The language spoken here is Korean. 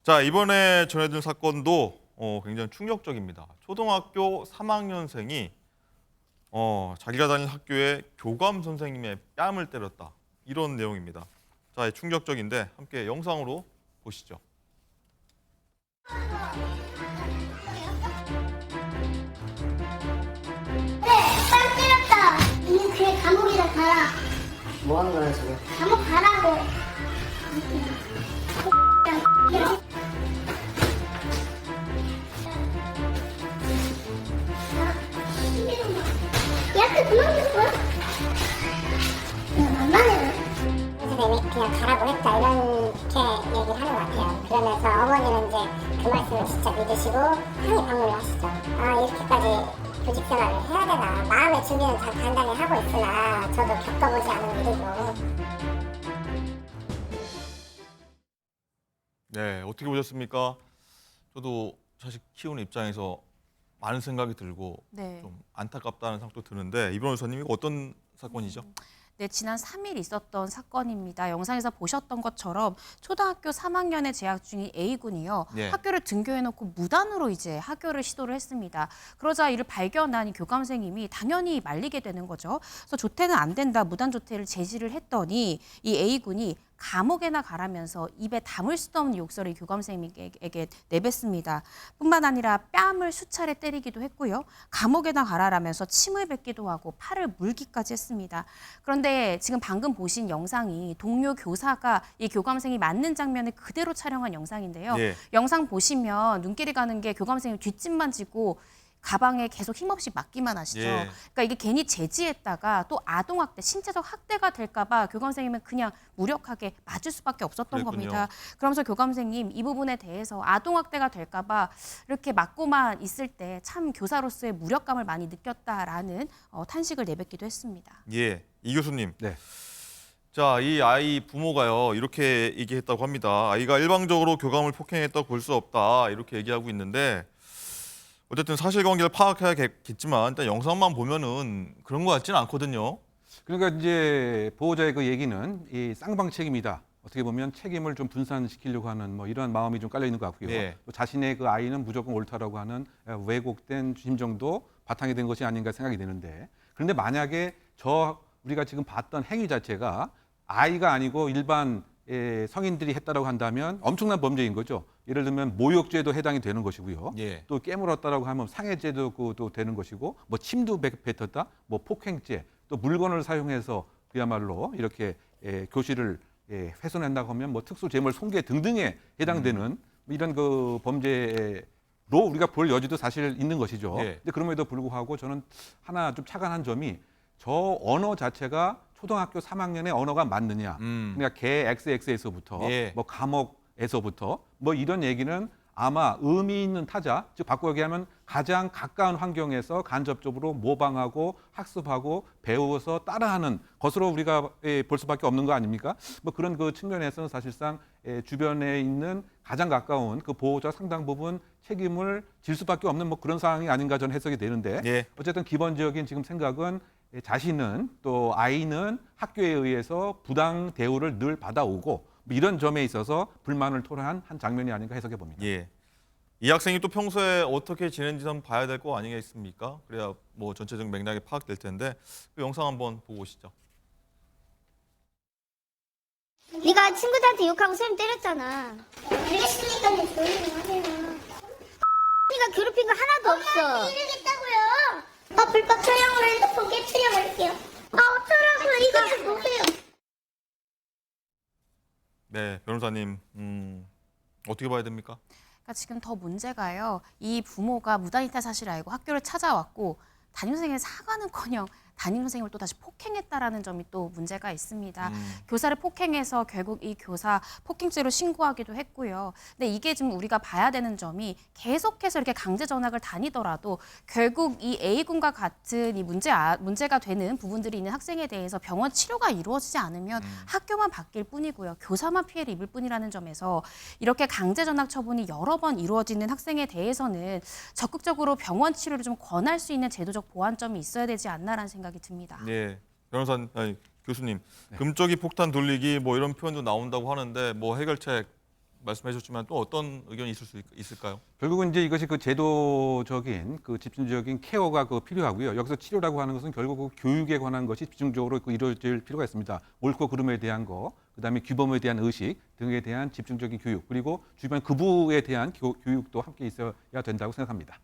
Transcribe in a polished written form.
자, 이번에 전해진 사건도 굉장히 충격적입니다. 초등학교 3학년생이 자기가 다닌 학교의 교감 선생님의 뺨을 때렸다. 이런 내용입니다. 자, 충격적인데 함께 영상으로 보시죠. 뺨 때렸다. 니는 그래 감옥이나 가라. 뭐 하는 거야 지금? 감옥 가라고. 야, 그만 좀 야, 만만해. 선생님이 그냥 가라고 했다 이렇게 얘기를 하는 것 같아요. 그러면서 어머니는 이제 그 말씀을 진짜 믿으시고 항의 방문을 하시죠. 아, 이렇게까지 교직 생활을 해야 되나. 마음의 준비는 다 단단히 하고 있으나 저도 겪어보지 않은 일이고. 네, 어떻게 보셨습니까? 저도 자식 키우는 입장에서 많은 생각이 들고 네. 좀 안타깝다는 생각도 드는데 이번 의사님이 어떤 사건이죠? 네, 지난 3일 있었던 사건입니다. 영상에서 보셨던 것처럼 초등학교 3학년에 재학 중인 A군이요. 네. 학교를 등교해놓고 무단으로 이제 학교를 시도를 했습니다. 그러자 이를 발견한 이 교감 선생님이 당연히 말리게 되는 거죠. 그래서 조퇴는 안 된다, 무단 조퇴를 제지를 했더니 이 A군이 감옥에나 가라면서 입에 담을 수도 없는 욕설을 교감 선생님에게 내뱉습니다. 뿐만 아니라 뺨을 수차례 때리기도 했고요. 감옥에나 가라라면서 침을 뱉기도 하고 팔을 물기까지 했습니다. 그런데 지금 방금 보신 영상이 동료 교사가 이 교감 선생님이 맞는 장면을 그대로 촬영한 영상인데요. 네. 영상 보시면 눈길이 가는 게 교감 선생님 뒷짐만 지고 가방에 계속 힘없이 맡기만 하시죠. 예. 그러니까 이게 괜히 제지했다가 또 아동학대, 신체적 학대가 될까 봐 교감 선생님은 그냥 무력하게 맞을 수밖에 없었던 그랬군요. 겁니다. 그러면서 교감 선생님 이 부분에 대해서 아동학대가 될까 봐 이렇게 맞고만 있을 때 참 교사로서의 무력감을 많이 느꼈다라는 탄식을 내뱉기도 했습니다. 예, 이 교수님. 네. 자, 이 아이 부모가요, 이렇게 얘기했다고 합니다. 아이가 일방적으로 교감을 폭행했다고 볼 수 없다. 이렇게 얘기하고 있는데 어쨌든 사실관계를 파악해야겠지만 일단 영상만 보면은 그런 것 같지는 않거든요. 그러니까 이제 보호자의 그 얘기는 이 쌍방 책임이다. 어떻게 보면 책임을 좀 분산시키려고 하는 뭐 이런 마음이 좀 깔려 있는 것 같고요. 네. 또 자신의 그 아이는 무조건 옳다라고 하는 왜곡된 심정도 바탕이 된 것이 아닌가 생각이 되는데, 그런데 만약에 우리가 지금 봤던 행위 자체가 아이가 아니고 일반 성인들이 했다라고 한다면 엄청난 범죄인 거죠. 예를 들면 모욕죄도 해당이 되는 것이고요. 예. 또 깨물었다라고 하면 상해죄도 또 되는 것이고, 뭐 침도 뱉었다, 뭐 폭행죄, 또 물건을 사용해서 그야말로 이렇게 교실을 훼손한다고 하면 뭐 특수재물 손괴 등등에 해당되는 이런 그 범죄로 우리가 볼 여지도 사실 있는 것이죠. 예. 근데 그럼에도 불구하고 저는 하나 좀 착안한 점이 저 언어 자체가 초등학교 3학년의 언어가 맞느냐. 그러니까 개 XX에서부터 예. 뭐 감옥에서부터 뭐 이런 얘기는 아마 의미 있는 타자, 즉 바꿔 얘기하면 가장 가까운 환경에서 간접적으로 모방하고 학습하고 배워서 따라하는 것으로 우리가 볼 수밖에 없는 거 아닙니까? 뭐 그런 그 측면에서는 사실상 주변에 있는 가장 가까운 그 보호자 상당 부분 책임을 질 수밖에 없는 뭐 그런 상황이 아닌가 저는 해석이 되는데, 예. 어쨌든 기본적인 지금 생각은 자신은 또 아이는 학교에 의해서 부당 대우를 늘 받아오고 뭐 이런 점에 있어서 불만을 토로한 한 장면이 아닌가 해석해 봅니다. 예. 이 학생이 또 평소에 어떻게 지내는지 한번 봐야 될 거 아니겠습니까? 그래야 뭐 전체적 맥락이 파악될 텐데 그 영상 한번 보고 오시죠. 네가 친구들한테 욕하고 쌤 때렸잖아. 그랬으니까 내 조용히 하세요. 네가 괴롭힌 거 하나도 없어. 때리겠다고요. 불법 촬영으로 핸드폰 깨트려버릴게요. 어쩌라고요. 이거 좀 보세요. 네, 변호사님. 어떻게 봐야 됩니까? 그러니까 지금 더 문제가요. 이 부모가 무단이탈 사실을 알고 학교를 찾아왔고 담임선생님의 사과는커녕 담임선생님을 또 다시 폭행했다라는 점이 또 문제가 있습니다. 교사를 폭행해서 결국 이 교사 폭행죄로 신고하기도 했고요. 근데 이게 지금 우리가 봐야 되는 점이 계속해서 이렇게 강제 전학을 다니더라도 결국 이 A군과 같은 이 문제가 되는 부분들이 있는 학생에 대해서 병원 치료가 이루어지지 않으면 학교만 바뀔 뿐이고요. 교사만 피해를 입을 뿐이라는 점에서 이렇게 강제 전학 처분이 여러 번 이루어지는 학생에 대해서는 적극적으로 병원 치료를 좀 권할 수 있는 제도적 보완점이 있어야 되지 않나라는 생각이 듭니다. 네, 교수님. 금쪽이 폭탄 돌리기 뭐 이런 표현도 나온다고 하는데 뭐 해결책 말씀해 주셨지만 또 어떤 의견이 있을 수 있을까요? 결국은 이제 이것이 그 제도적인 그 집중적인 케어가 그 필요하고요. 여기서 치료라고 하는 것은 결국 그 교육에 관한 것이 집중적으로 그 이루어질 필요가 있습니다. 옳고 그름에 대한 거, 그다음에 규범에 대한 의식 등에 대한 집중적인 교육, 그리고 주변 그부에 대한 교육도 함께 있어야 된다고 생각합니다.